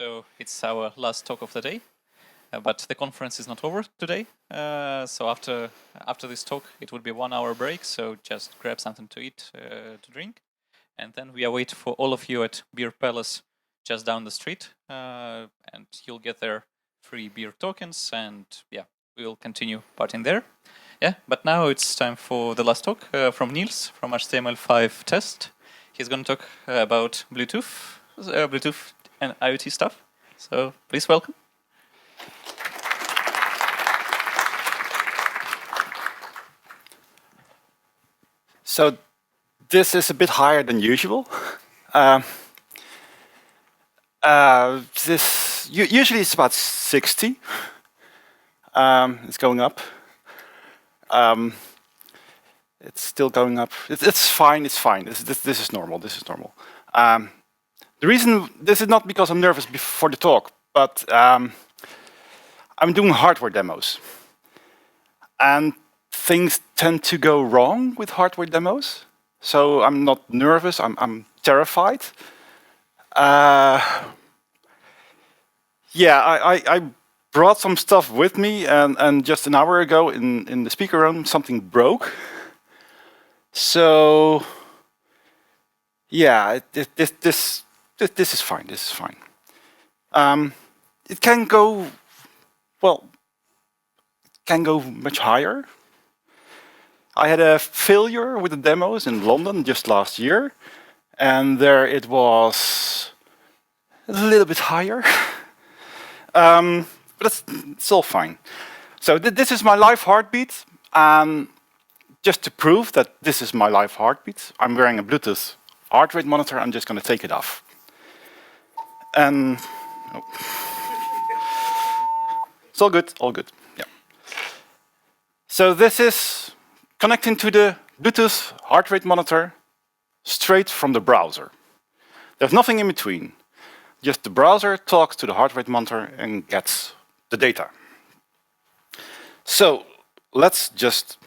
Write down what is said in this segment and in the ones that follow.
So it's our last talk of the day, but the conference is not over today. So after this talk, it will be a 1 hour break. So just grab something to eat, to drink, and then we await for all of you at Beer Palace just down the street, and you'll get their free beer tokens, and yeah, we'll continue partying there. Yeah, but now it's time for the last talk from Niels from HTML5 test. He's going to talk about Bluetooth and IoT stuff. So please welcome. So this is a bit higher than usual. Usually it's about 60. It's going up. It's still going up. It's fine. It's fine. This is normal. This is normal. The reason this is not because I'm nervous before the talk, but I'm doing hardware demos, and things tend to go wrong with hardware demos. So I'm not nervous. I'm terrified. Yeah, I brought some stuff with me, and just an hour ago in the speaker room, something broke. So yeah, this is fine. This is fine. It can go, well, it can go much higher. I had a failure with the demos in London just last year, and there it was a little bit higher. But it's all fine. So this is my live heartbeat. Just to prove that this is my live heartbeat, I'm wearing a Bluetooth heart rate monitor. I'm just going to take it off. And oh. It's all good, all good. Yeah. So this is connecting to the Bluetooth heart rate monitor straight from the browser. There's nothing in between. Just the browser talks to the heart rate monitor and gets the data. So let's just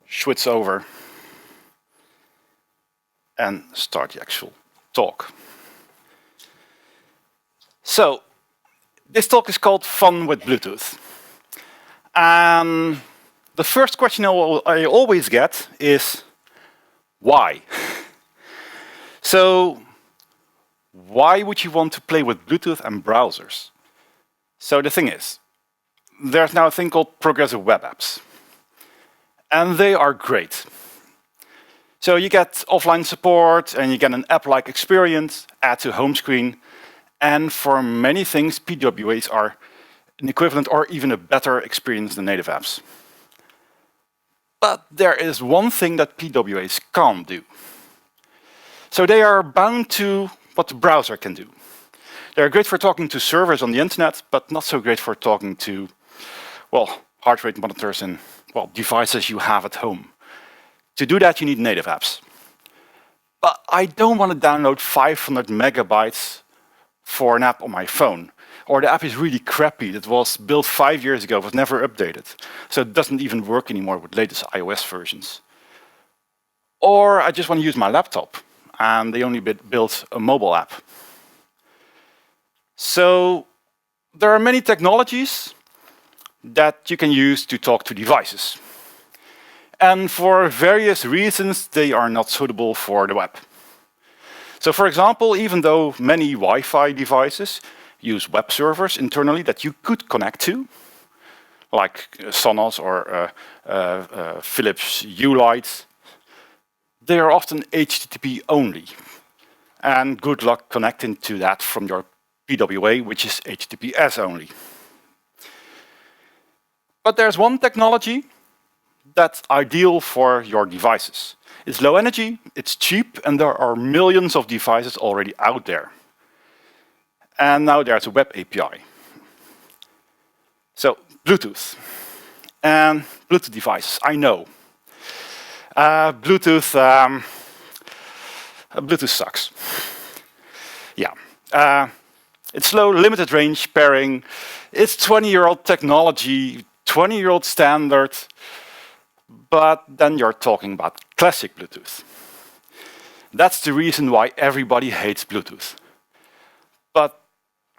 switch over and start the actual talk. So this talk is called Fun with Bluetooth. And the first question I always get is, why? So why would you want to play with Bluetooth and browsers? So the thing is, there's now a thing called progressive web apps. And they are great. So you get offline support, and you get an app-like experience, add to home screen. And for many things, PWAs are an equivalent or even a better experience than native apps. But there is one thing that PWAs can't do. So they are bound to what the browser can do. They're great for talking to servers on the internet, but not so great for talking to, well, heart rate monitors and, well, devices you have at home. To do that, you need native apps. But I don't want to download 500 megabytes for an app on my phone. Or the app is really crappy. It was built 5 years ago, was never updated. So it doesn't even work anymore with latest iOS versions. Or I just want to use my laptop, and they only built a mobile app. So there are many technologies that you can use to talk to devices. And for various reasons, they are not suitable for the web. So for example, even though many Wi-Fi devices use web servers internally that you could connect to, like Sonos or Philips Hue-Light, they are often HTTP only. And good luck connecting to that from your PWA, which is HTTPS only. But there's one technology that's ideal for your devices. It's low energy, it's cheap, and there are millions of devices already out there. And now there's a web API. So Bluetooth. And Bluetooth devices, I know. Bluetooth sucks. Yeah. It's low, limited range pairing. It's 20-year-old technology, 20-year-old standard. But then you're talking about classic Bluetooth. That's the reason why everybody hates Bluetooth. But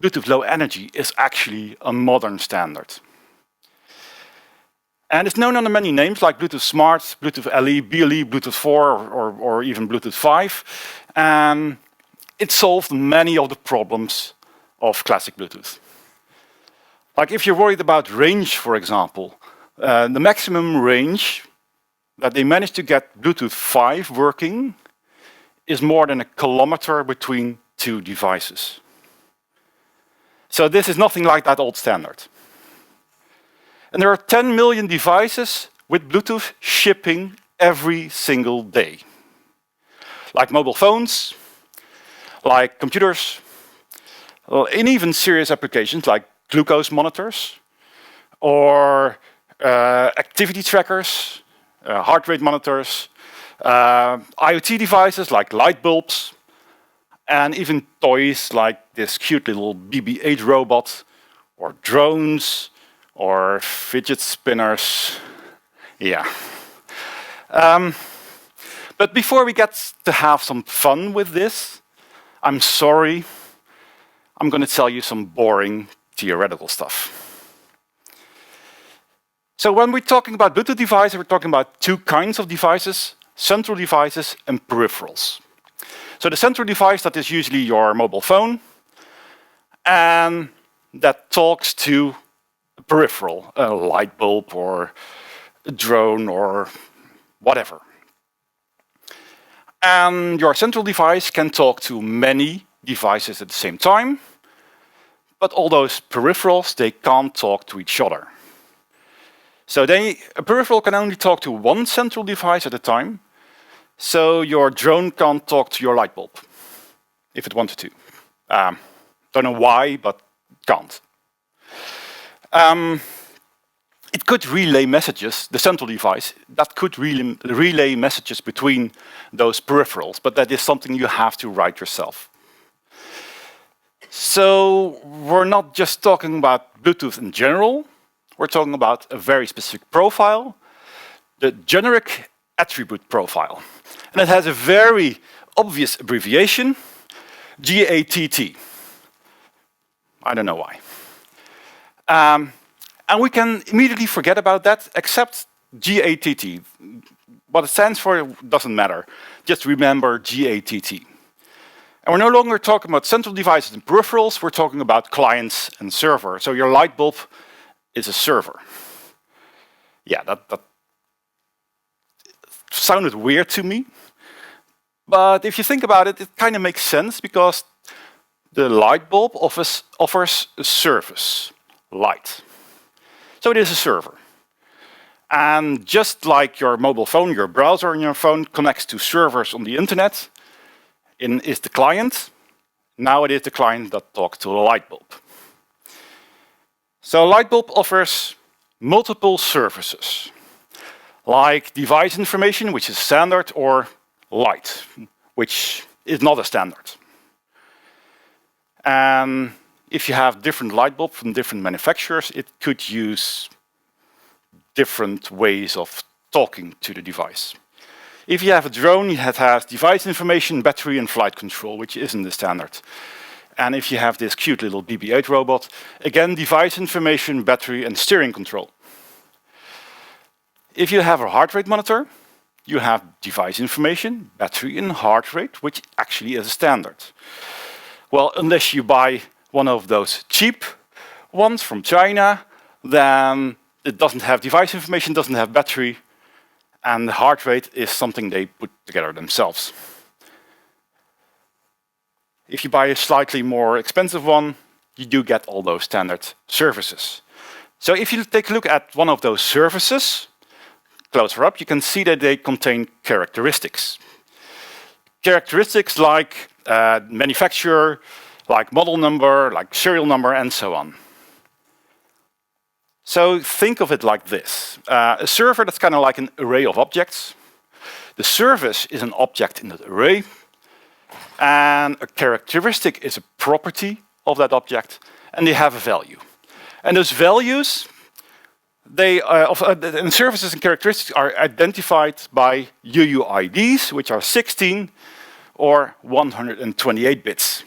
Bluetooth Low Energy is actually a modern standard. And it's known under many names like Bluetooth Smart, Bluetooth LE, BLE, Bluetooth 4, or even Bluetooth 5. And it solved many of the problems of classic Bluetooth. Like if you're worried about range, for example, the maximum range that they managed to get Bluetooth 5 working is more than 1 kilometer between two devices. So this is nothing like that old standard. And there are 10 million devices with Bluetooth shipping every single day. Like mobile phones, like computers, and even serious applications like glucose monitors, or activity trackers, heart rate monitors, IoT devices like light bulbs, and even toys like this cute little BB-8 robot, or drones, or fidget spinners. Yeah. But before we get to have some fun with this, I'm sorry, I'm going to tell you some boring theoretical stuff. So when we're talking about Bluetooth devices, we're talking about two kinds of devices, central devices and peripherals. So the central device, that is usually your mobile phone, and that talks to a peripheral, a light bulb or a drone or whatever. And your central device can talk to many devices at the same time, but all those peripherals, they can't talk to each other. So a peripheral can only talk to one central device at a time. So your drone can't talk to your light bulb, if it wanted to. Don't know why, but can't. It could relay messages, the central device, that could relay messages between those peripherals, but that is something you have to write yourself. So we're not just talking about Bluetooth in general, we're talking about a very specific profile, the generic attribute profile. And it has a very obvious abbreviation, GATT. I don't know why. And we can immediately forget about that, except GATT. What it stands for doesn't matter. Just remember GATT. And we're no longer talking about central devices and peripherals, we're talking about clients and server. So your light bulb is a server. Yeah, that sounded weird to me. But if you think about it, it kind of makes sense because the light bulb offers a service, light. So it is a server. And just like your mobile phone, your browser on your phone connects to servers on the internet, is the client. Now it is the client that talks to a light bulb. So a light bulb offers multiple services, like device information, which is standard, or light, which is not a standard. And if you have different light bulbs from different manufacturers, it could use different ways of talking to the device. If you have a drone, it has device information, battery, and flight control, which isn't the standard. And if you have this cute little BB-8 robot, again, device information, battery, and steering control. If you have a heart rate monitor, you have device information, battery, and heart rate, which actually is a standard. Well, unless you buy one of those cheap ones from China, then it doesn't have device information, doesn't have battery, and the heart rate is something they put together themselves. If you buy a slightly more expensive one, you do get all those standard services. So if you take a look at one of those services, closer up, you can see that they contain characteristics. Characteristics like manufacturer, like model number, like serial number, and so on. So think of it like this. A server, that's kind of like an array of objects. The service is an object in that array. And a characteristic is a property of that object. And they have a value. And those values, and services and characteristics are identified by UUIDs, which are 16 or 128 bits.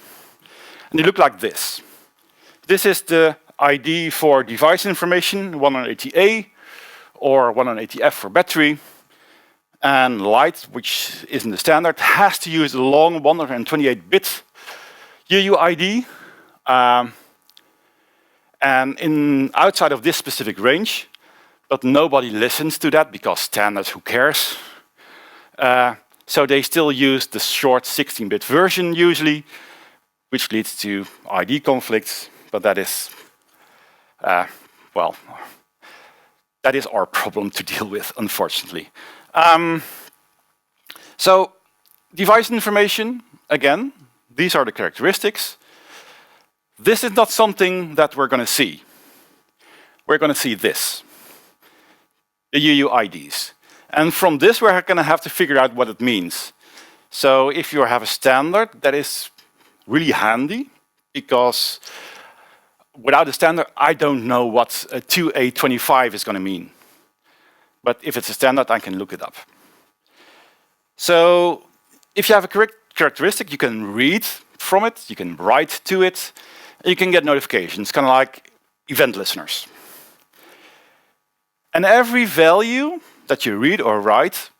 And they look like this. This is the ID for device information, 180A or 180F for battery. And light, which isn't the standard, has to use the long 128-bit UUID. And outside of this specific range, but nobody listens to that because standard, who cares? So they still use the short 16-bit version usually, which leads to ID conflicts, but that is, well, that is our problem to deal with, unfortunately. So device information, again, these are the characteristics. This is not something that we're going to see. We're going to see this, the UUIDs. And from this, we're going to have to figure out what it means. So if you have a standard, that is really handy, because without a standard, I don't know what a 2A25 is going to mean. But if it's a standard, I can look it up. So if you have a correct characteristic, you can read from it, you can write to it, and you can get notifications, kind of like event listeners. And every value that you read or write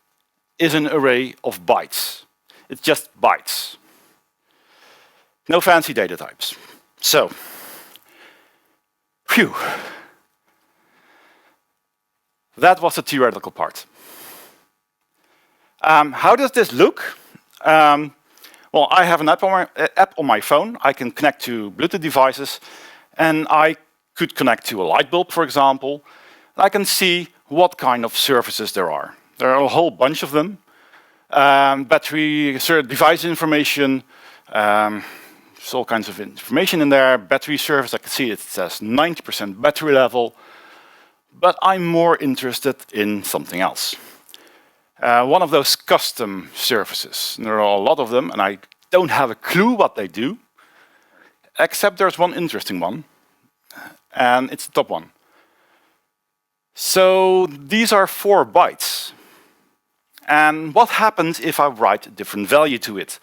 is an array of bytes. It's just bytes. No fancy data types. So, phew. That was the theoretical part. How does this look? Well, I have an app on my phone. I can connect to Bluetooth devices, and I could connect to a light bulb, for example. I can see what kind of services there are. There are a whole bunch of them. Battery, device information, there's all kinds of information in there. Battery service, I can see it says 90% battery level. But I'm more interested in something else. One of those custom services. There are a lot of them, and I don't have a clue what they do, except there's one interesting one, and it's the top one. So these are 4 bytes. And what happens if I write a different value to it?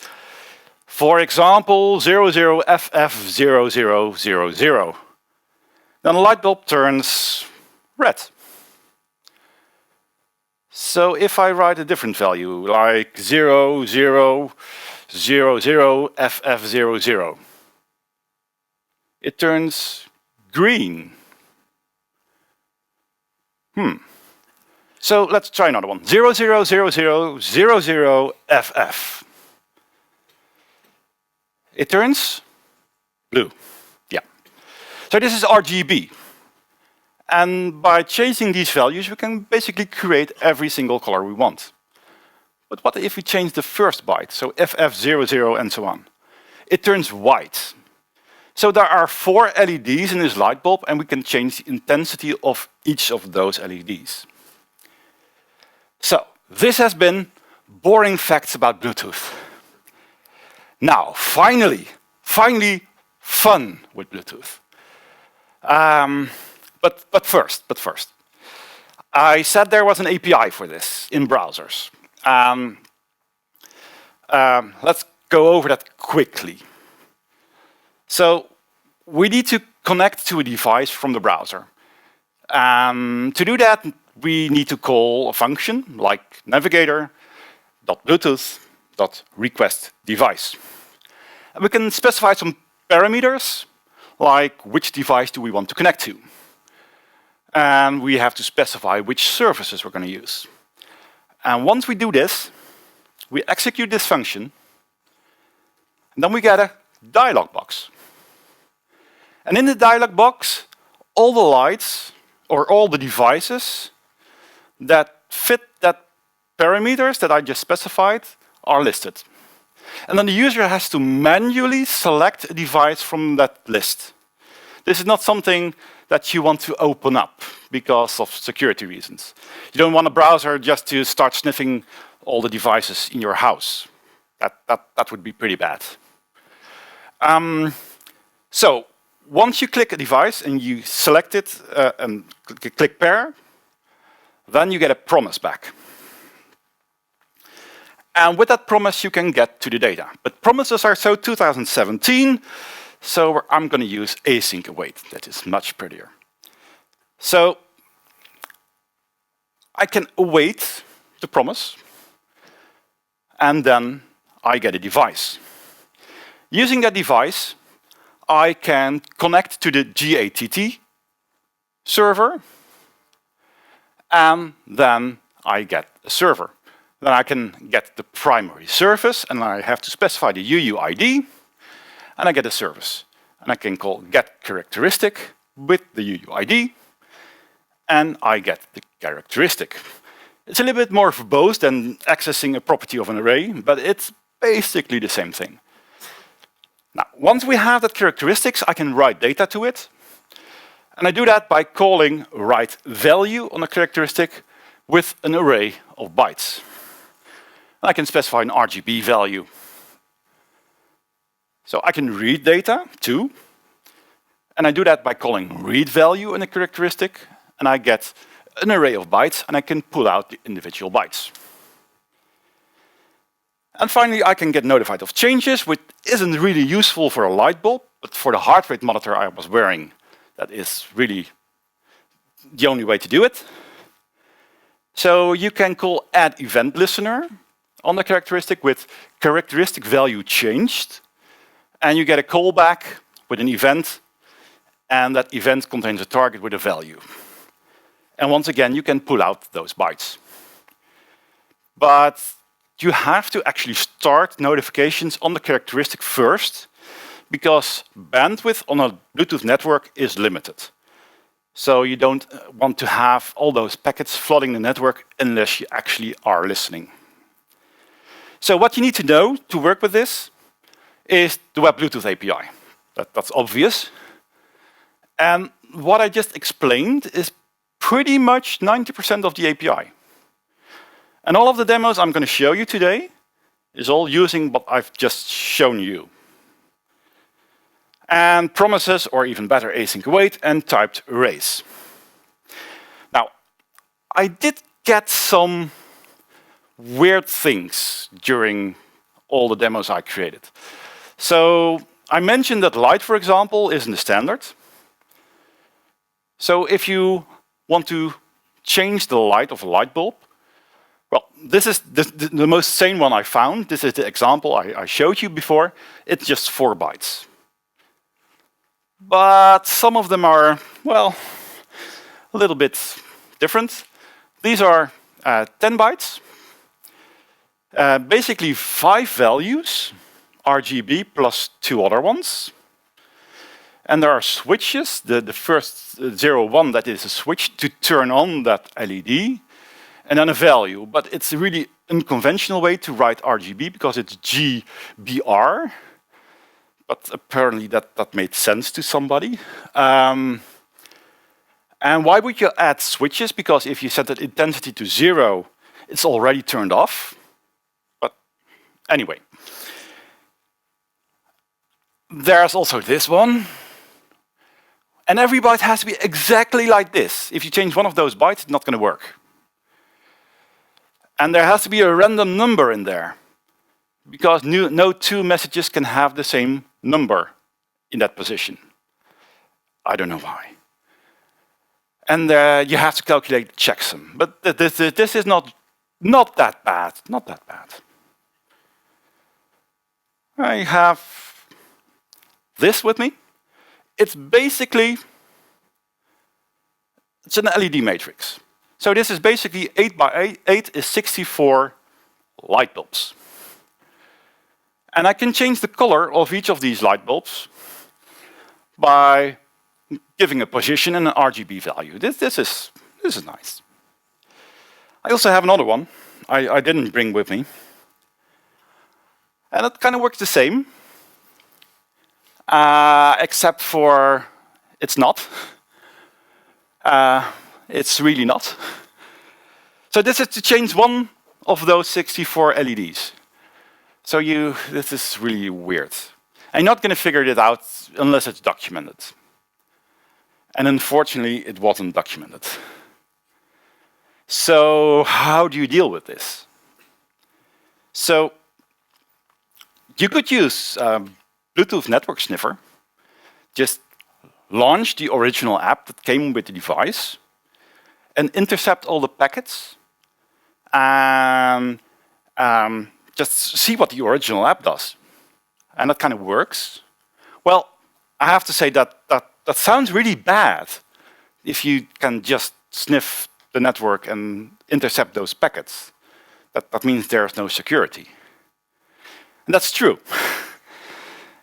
For example, 00FF0000. Then the light bulb turns red. So if I write a different value, like 0000FF00, it turns green. So let's try another one. 000000FF. It turns blue. Yeah. So this is RGB. And by changing these values, we can basically create every single color we want. But what if we change the first byte, so FF00 and so on? It turns white. So there are 4 LEDs in this light bulb, and we can change the intensity of each of those LEDs. So this has been boring facts about Bluetooth. Now, finally, fun with Bluetooth. But first, I said there was an API for this in browsers. Let's go over that quickly. So we need to connect to a device from the browser. To do that, we need to call a function like navigator.bluetooth.requestDevice. And we can specify some parameters, like which device do we want to connect to. And we have to specify which services we're going to use. And once we do this, we execute this function, and then we get a dialog box. And in the dialog box, all the lights, or all the devices that fit that parameters that I just specified are listed. And then the user has to manually select a device from that list. This is not something that you want to open up because of security reasons. You don't want a browser just to start sniffing all the devices in your house. That would be pretty bad. So once you click a device and you select it and click pair, then you get a promise back. And with that promise, you can get to the data. But promises are so 2017. So I'm going to use async await. That is much prettier. So I can await the promise, and then I get a device. Using that device, I can connect to the GATT server, and then I get a server. Then I can get the primary service, and I have to specify the UUID, and I get a service. And I can call get characteristic with the UUID, and I get the characteristic. It's a little bit more verbose than accessing a property of an array, but it's basically the same thing. Now, once we have that characteristics, I can write data to it. And I do that by calling write value on a characteristic with an array of bytes. And I can specify an RGB value. So I can read data too. And I do that by calling read value in a characteristic. And I get an array of bytes, and I can pull out the individual bytes. And finally, I can get notified of changes, which isn't really useful for a light bulb, but for the heart rate monitor I was wearing, that is really the only way to do it. So you can call add event listener on the characteristic with characteristic value changed, and you get a callback with an event, and that event contains a target with a value. And once again, you can pull out those bytes. But you have to actually start notifications on the characteristic first, because bandwidth on a Bluetooth network is limited. So you don't want to have all those packets flooding the network unless you actually are listening. So what you need to know to work with this is the WebBluetooth API. That's obvious. And what I just explained is pretty much 90% of the API. And all of the demos I'm going to show you today is all using what I've just shown you. And promises, or even better, async await, and typed arrays. Now, I did get some weird things during all the demos I created. So I mentioned that light, for example, isn't the standard. So if you want to change the light of a light bulb, well, this is the most sane one I found. This is the example I showed you before. It's just 4 bytes. But some of them are, well, a little bit different. These are 10 bytes. Basically 5 values, RGB plus 2 other ones. And there are switches. The first 0, 1, that is a switch to turn on that LED. And then a value. But it's a really unconventional way to write RGB because it's GBR. But apparently that made sense to somebody. And why would you add switches? Because if you set that intensity to 0, it's already turned off. But anyway. There's also this one. And every byte has to be exactly like this. If you change one of those bytes, it's not going to work. And there has to be a random number in there, because no 2 messages can have the same number in that position. I don't know why. And you have to calculate the checksum. But this is not that bad. Not that bad. I have this with me. It's basically, it's an LED matrix. So this is basically 8 by 8 is 64 light bulbs. And I can change the color of each of these light bulbs by giving a position and an RGB value. This is nice. I also have another one I didn't bring with me. And it kind of works the same. Except for it's not. It's really not. So this is to change one of those 64 LEDs. So this is really weird. I'm not going to figure it out unless it's documented. And unfortunately, it wasn't documented. So how do you deal with this? So you could use Bluetooth network sniffer just launch the original app that came with the device and intercept all the packets and just see what the original app does. And that kind of works. Well, I have to say that sounds really bad if you can just sniff the network and intercept those packets. That means there's no security. And that's true.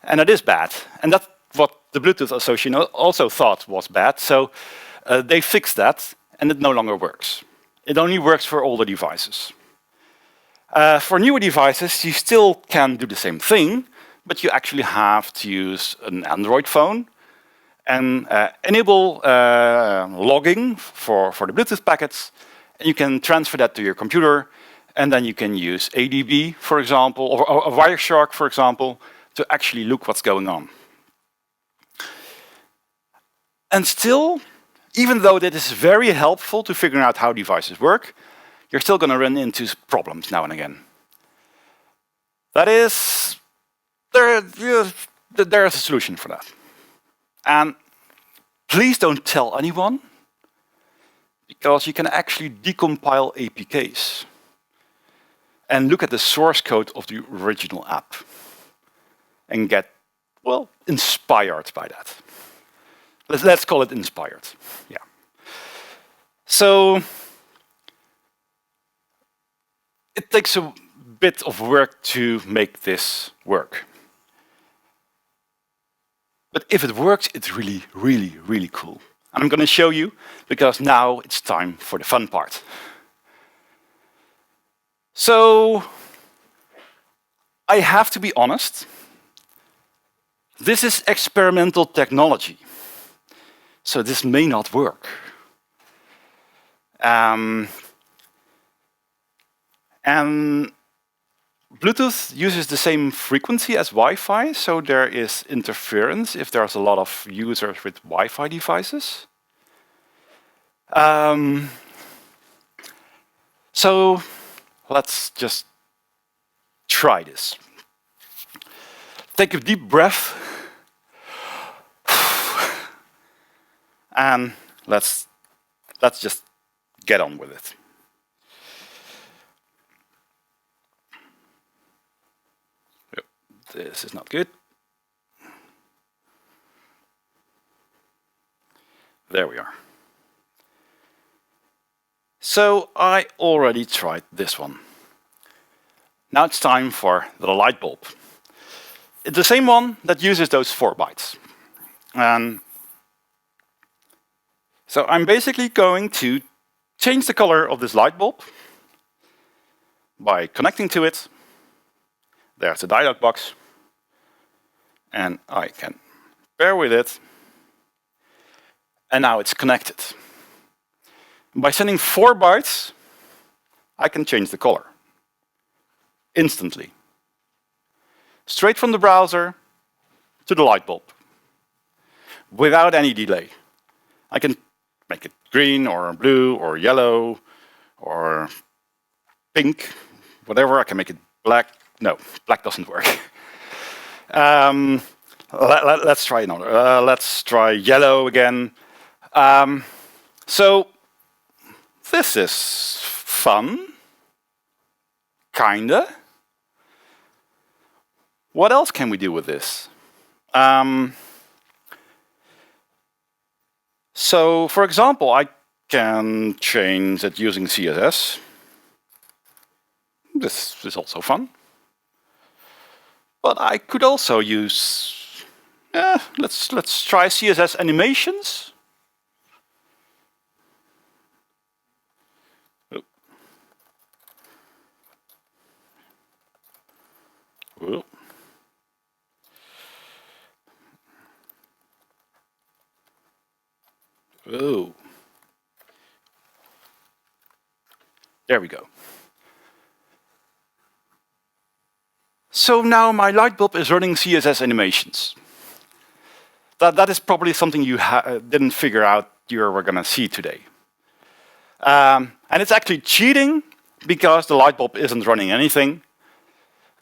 And it is bad. And that's what the Bluetooth Association also thought was bad. So they fixed that, and it no longer works. It only works for older devices. For newer devices, you still can do the same thing, but you actually have to use an Android phone and enable logging for the Bluetooth packets. And you can transfer that to your computer, and then you can use ADB, for example, or Wireshark, for example, to actually look what's going on. And still, even though that is very helpful to figuring out how devices work, you're still going to run into problems now and again. That is, there is a solution for that. And please don't tell anyone, because you can actually decompile APKs and look at the source code of the original app and get, well, inspired by that. Let's call it inspired. Yeah. So it takes a bit of work to make this work. But if it works, it's really, really, really cool. And I'm going to show you, because now it's time for the fun part. So I have to be honest. This is experimental technology. So this may not work. And Bluetooth uses the same frequency as Wi-Fi, so there is interference if there's a lot of users with Wi-Fi devices. So let's just try this. Take a deep breath. And let's just get on with it. Yep, this is not good. There we are. So I already tried this one. Now it's time for the light bulb. It's the same one that uses those 4 bytes. And so I'm basically going to change the color of this light bulb by connecting to it. There's the dialog box. And I can pair with it. And now it's connected. By sending 4 bytes, I can change the color instantly. Straight from the browser to the light bulb, without any delay. I can make it green or blue or yellow or pink, whatever. I can make it black. No, black doesn't work. Let's try another. Let's try yellow again. So this is fun, kinda. What else can we do with this? So, for example, I can change it using CSS. This is also fun. But I could also use, let's try CSS animations. Oh. Oh. There we go. So now my light bulb is running CSS animations. That is probably something you didn't figure out you were going to see today. And it's actually cheating because the light bulb isn't running anything.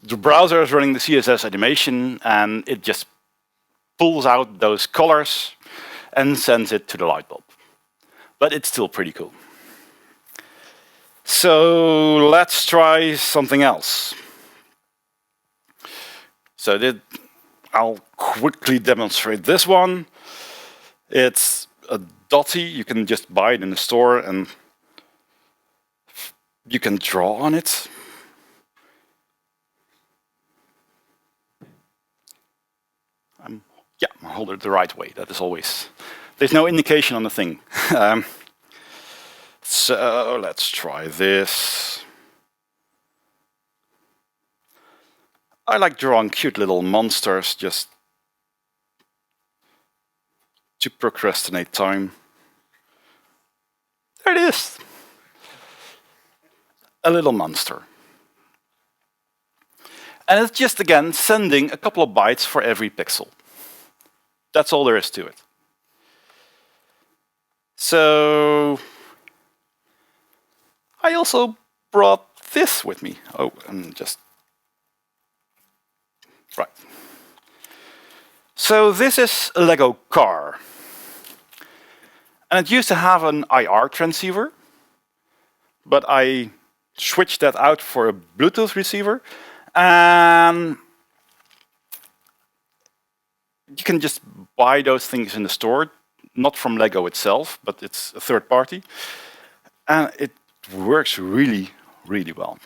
The browser is running the CSS animation, and it just pulls out those colors and sends it to the light bulb. But it's still pretty cool. So let's try something else. So I'll quickly demonstrate this one. It's a dotty. You can just buy it in the store and you can draw on it. Yeah, I'll hold it the right way. That is always... There's no indication on the thing. So let's try this. I like drawing cute little monsters just to procrastinate time. There it is. A little monster. And it's just, again, sending a couple of bytes for every pixel. That's all there is to it. So I also brought this with me. Oh, and just... Right. So this is a Lego car. And it used to have an IR transceiver, but I switched that out for a Bluetooth receiver. And you can just buy those things in the store, not from Lego itself, but it's a third party. And it works really, really well.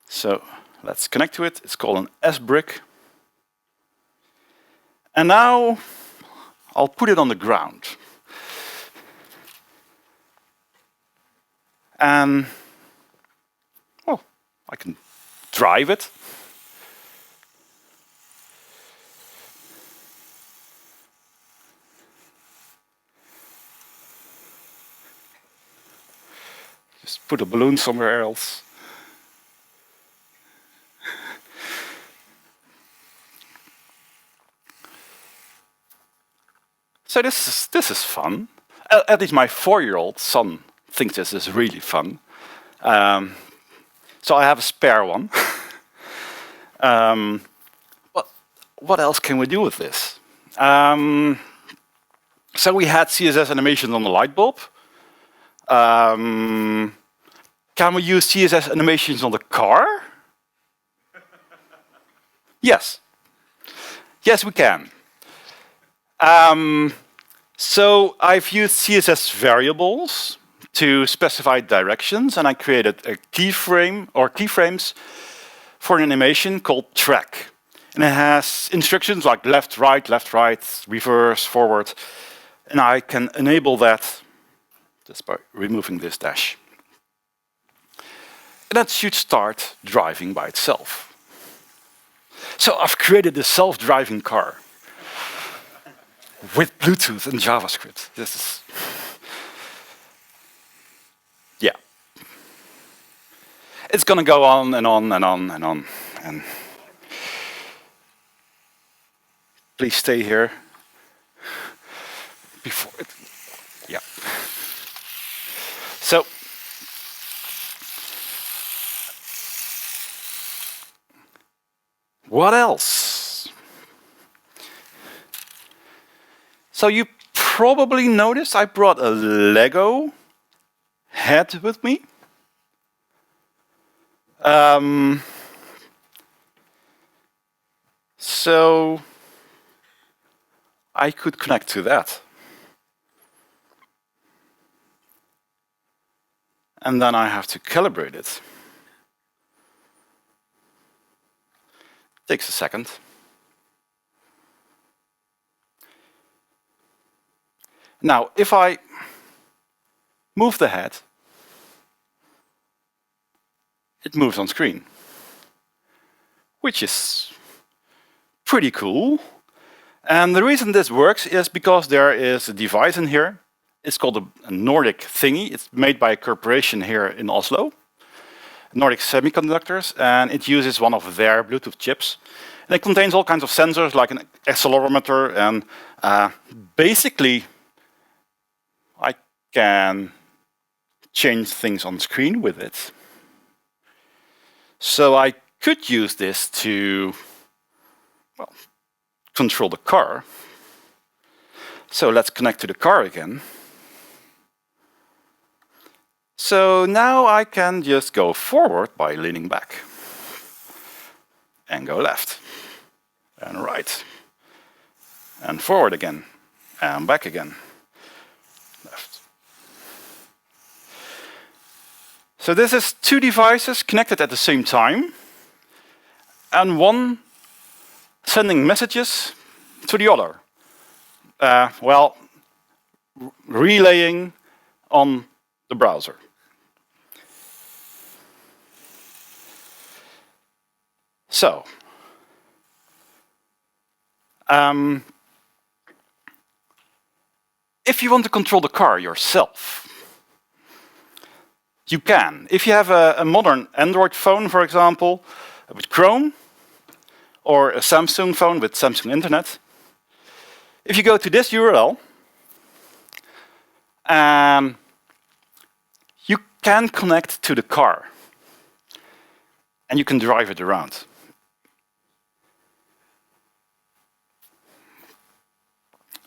So let's connect to it. It's called an S-brick. And now I'll put it on the ground. And, well, I can drive it. Just put a balloon somewhere else. So this is fun. At least my 4-year-old son thinks this is really fun. So I have a spare one. What else can we do with this? So we had CSS animations on the light bulb. Can we use CSS animations on the car? Yes. Yes, we can. So I've used CSS variables to specify directions, and I created a keyframe or keyframes for an animation called track. And it has instructions like left, right, reverse, forward. And I can enable that just by removing this dash. And that should start driving by itself. So I've created a self-driving car with Bluetooth and JavaScript. This is... Yeah. It's going to go on and on and on and on. And please stay here. Before it... Yeah. So... What else? So you probably noticed I brought a Lego head with me. So I could connect to that. And then I have to calibrate it. Takes a second. Now, if I move the head, it moves on screen, which is pretty cool. And the reason this works is because there is a device in here. It's called a Nordic thingy. It's made by a corporation here in Oslo, Nordic Semiconductors, and it uses one of their Bluetooth chips. And it contains all kinds of sensors, like an accelerometer, and basically I can change things on screen with it. So I could use this to well, control the car. So let's connect to the car again. So now I can just go forward by leaning back. And go left. And right. And forward again. And back again. Left. So this is two devices connected at the same time. And one sending messages to the other. Well, relaying on the browser. So, if you want to control the car yourself, you can. If you have a modern Android phone, for example, with Chrome, or a Samsung phone with Samsung Internet, if you go to this URL, you can connect to the car, and you can drive it around.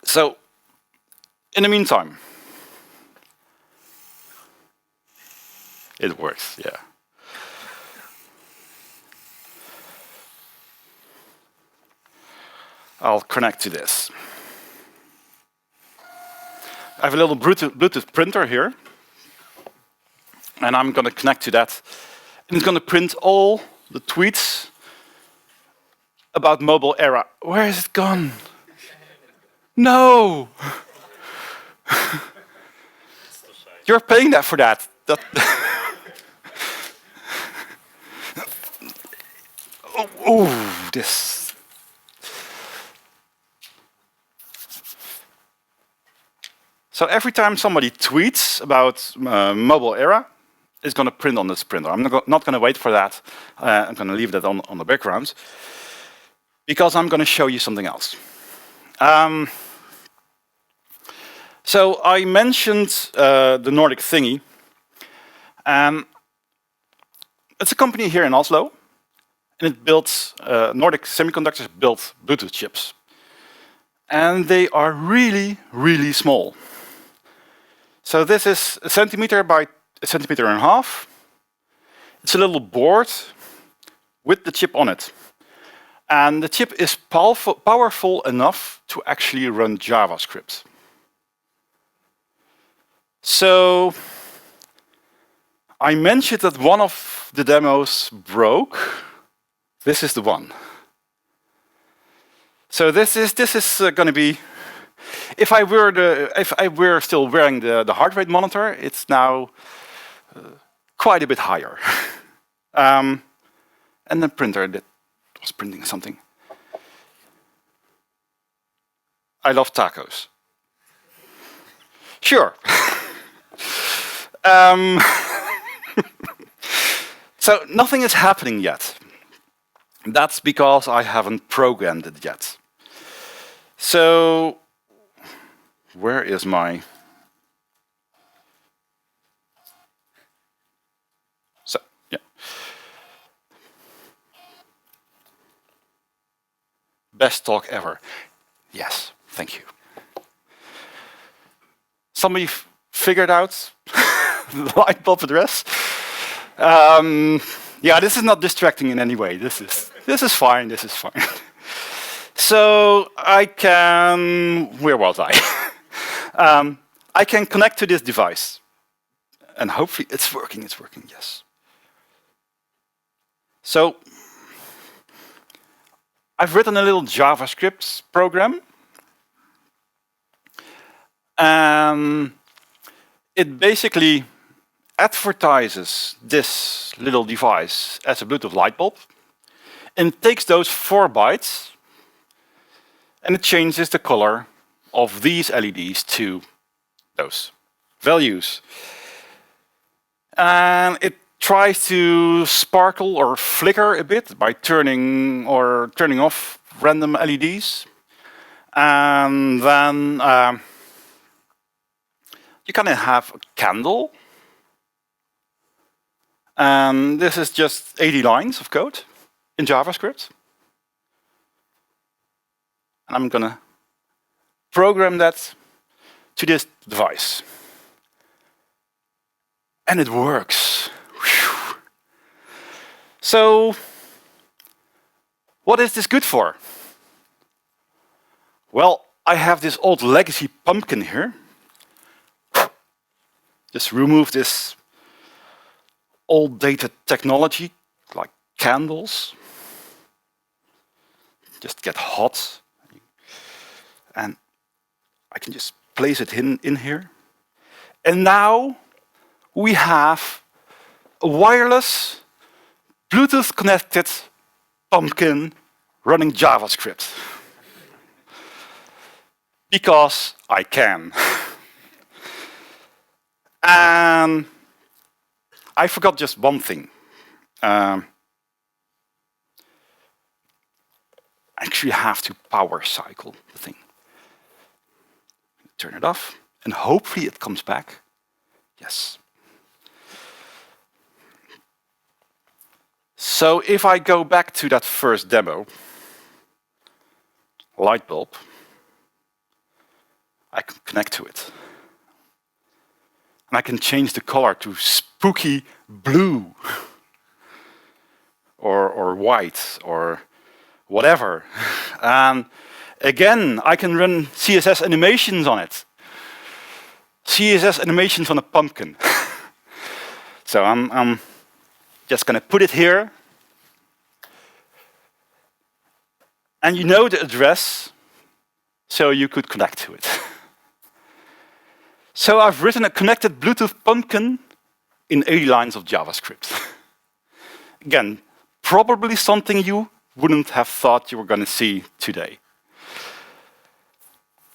So, in the meantime, it works, yeah. I'll connect to this. I have a little Bluetooth printer here, and I'm going to connect to that. And it's going to print all the tweets about mobile era. Where is it gone? No! You're paying that for that. Oh, this. So every time somebody tweets about mobile era, it's going to print on this printer. I'm not going to wait for that. I'm going to leave that on the background, because I'm going to show you something else. So I mentioned the Nordic thingy. It's a company here in Oslo, and it builds Nordic Semiconductors built Bluetooth chips, and they are really, really small. So this is a centimeter by a centimeter and a half. It's a little board with the chip on it, and the chip is powerful enough to actually run JavaScript. So I mentioned that one of the demos broke. This is the one. So this is going to be. If I were still wearing the heart rate monitor, it's now quite a bit higher. And the printer that was printing something. I love tacos. Sure. So nothing is happening yet. That's because I haven't programmed it yet. So where is my... So, yeah. Best talk ever. Yes, thank you. Somebody figured out the light bulb address? Yeah, this is not distracting in any way. This is fine, this is fine. So I can... Where was I? I can connect to this device. And hopefully it's working, yes. So I've written a little JavaScript program. It basically advertises this little device as a Bluetooth light bulb, and it takes those 4 bytes and it changes the color of these LEDs to those values. And it tries to sparkle or flicker a bit by turning off random LEDs. And then you kind of have a candle. And this is just 80 lines of code in JavaScript. And I'm gonna program that to this device. And it works. Whew. So, what is this good for? Well, I have this old legacy pumpkin here. Just remove this old dated technology, like candles. Just get hot. And I can just place it in here. And now we have a wireless, Bluetooth connected pumpkin running JavaScript. Because I can. And I forgot just one thing. Actually have to power cycle the thing. Turn it off, and hopefully it comes back. Yes. So if I go back to that first demo, light bulb, I can connect to it. And I can change the color to spooky blue or white or whatever. And again, I can run CSS animations on it. CSS animations on a pumpkin. So I'm just going to put it here. And you know the address, so you could connect to it. So I've written a connected Bluetooth pumpkin in 80 lines of JavaScript. Again, probably something you wouldn't have thought you were going to see today.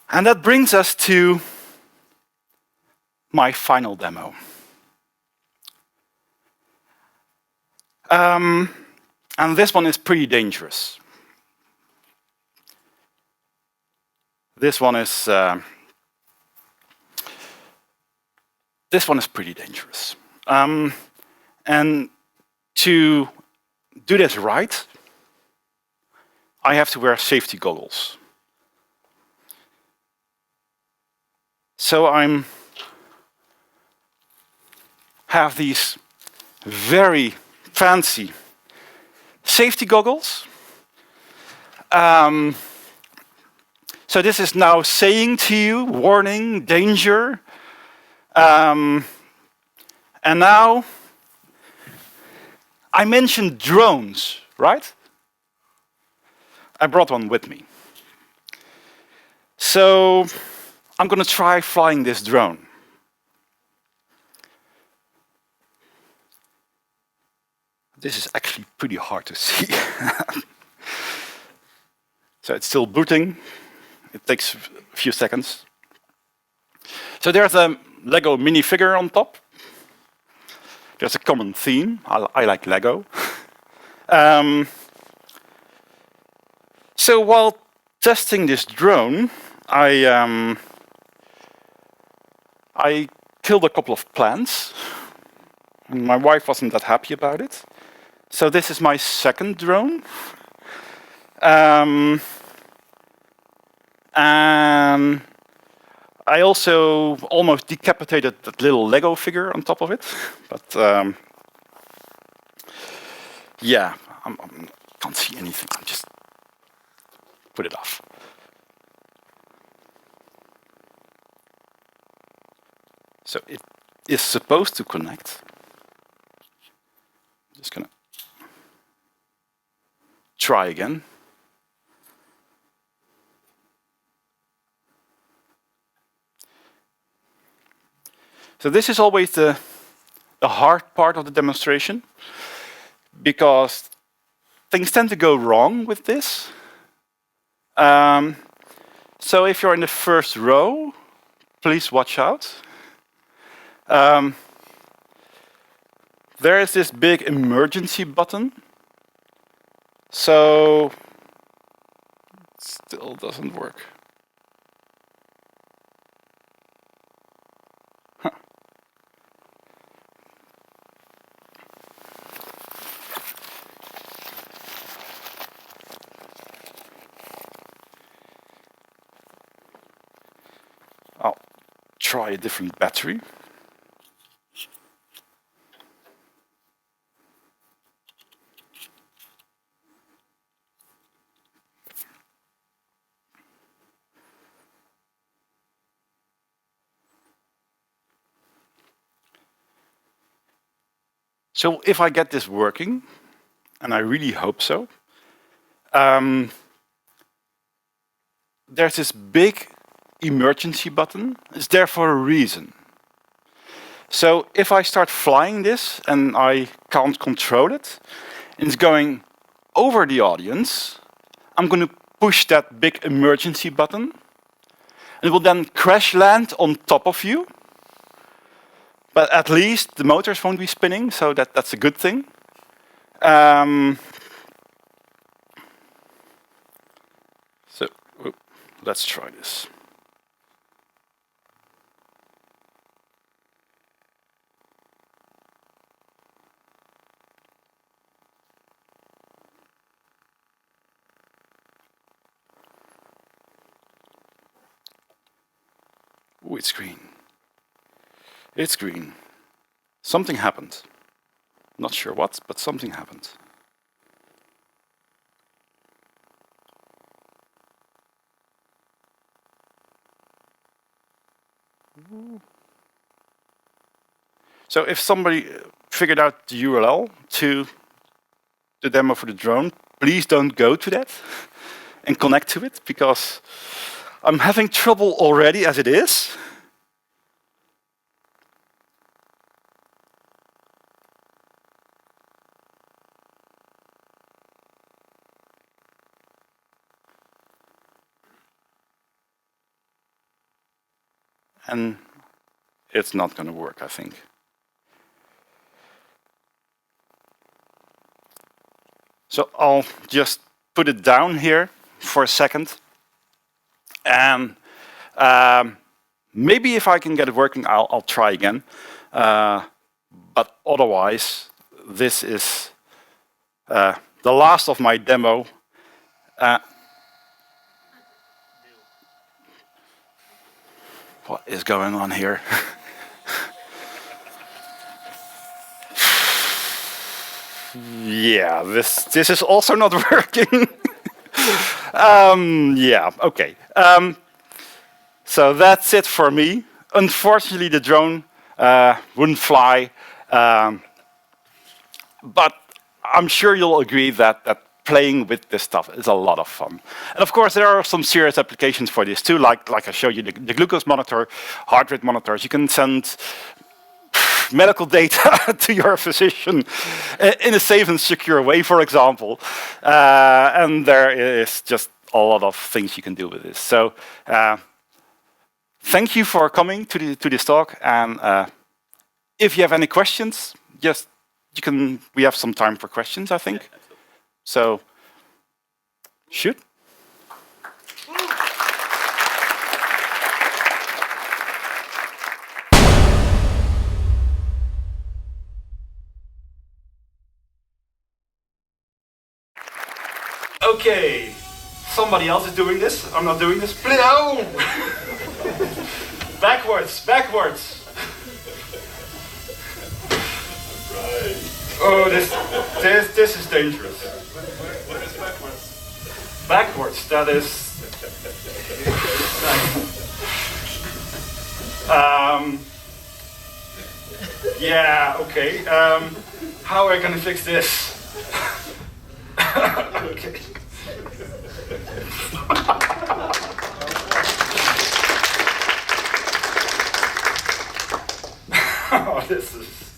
And that brings us to my final demo. And this one is pretty dangerous. This one is pretty dangerous. And to do this right, I have to wear safety goggles. So I have these very fancy safety goggles. So this is now saying to you, warning, danger. And now, I mentioned drones, right? I brought one with me. So I'm going to try flying this drone. This is actually pretty hard to see. So it's still booting. It takes a few seconds. So there's a Lego minifigure on top. There's a common theme. I like Lego. So while testing this drone, I killed a couple of plants. And my wife wasn't that happy about it. So this is my second drone. And I also almost decapitated that little Lego figure on top of it. But yeah, I can't see anything. I'll just put it off. So it is supposed to connect. I'm just going to try again. So this is always the hard part of the demonstration, because things tend to go wrong with this. So if you're in the first row, please watch out. There is this big emergency button. So it still doesn't work. Huh. try a different battery. So if I get this working, and I really hope so, there's this big emergency button. It's there for a reason. So if I start flying this and I can't control it, and it's going over the audience, I'm going to push that big emergency button, and it will then crash land on top of you. But at least the motors won't be spinning, so that's a good thing. So let's try this. Ooh, it's green. It's green. Something happened. Not sure what, but something happened. So if somebody figured out the URL to the demo for the drone, please don't go to that and connect to it, because I'm having trouble already as it is. And it's not going to work, I think. So I'll just put it down here for a second. And maybe if I can get it working, I'll try again. But otherwise, this is the last of my demo. What is going on here? Yeah, this is also not working. Yeah, okay. So that's it for me. Unfortunately, the drone wouldn't fly. But I'm sure you'll agree that playing with this stuff is a lot of fun. And of course, there are some serious applications for this too, like I showed you, the glucose monitor, heart rate monitors. You can send medical data to your physician in a safe and secure way, for example. And there is just a lot of things you can do with this. So thank you for coming to this talk. And if you have any questions, just we have some time for questions, I think. Yeah, so, shoot. Okay, somebody else is doing this. I'm not doing this. No! Backwards, backwards. Right. Oh, this is dangerous. What is backwards? Backwards, that is. Yeah, okay. How are we gonna fix this? Okay. Oh, this is.